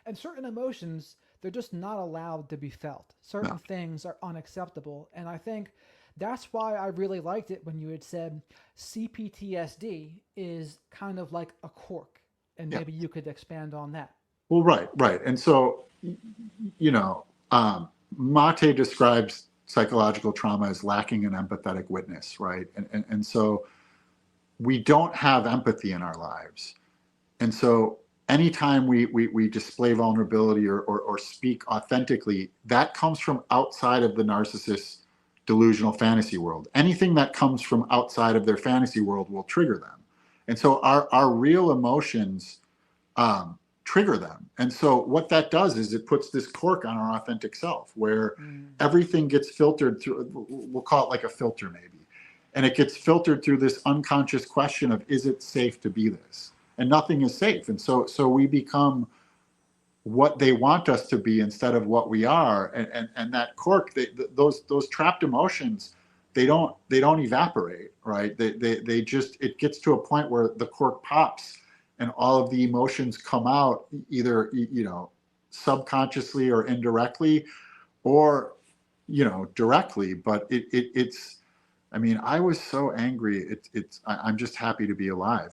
And certain emotions, they're just not allowed to be felt. Certain No. things are unacceptable. And I think that's why I really liked it when you had said CPTSD is kind of like a cork. And Yeah. maybe you could expand on that. Well, right, right. And so, you know, Mate describes psychological trauma as lacking an empathetic witness, right? And so we don't have empathy in our lives. And so anytime we display vulnerability or speak authentically, that comes from outside of the narcissist's delusional fantasy world. Anything that comes from outside of their fantasy world will trigger them. And so our real emotions trigger them. And so what that does is it puts this cork on our authentic self where Mm. everything gets filtered through, we'll call it like a filter maybe. And it gets filtered through this unconscious question of, is it safe to be this? And nothing is safe. And so we become what they want us to be instead of what we are. And that cork, those trapped emotions, they don't evaporate, right? They just, it gets to a point where the cork pops and all of the emotions come out either, subconsciously or indirectly, or, directly. But it's, I mean, I was so angry. I'm just happy to be alive.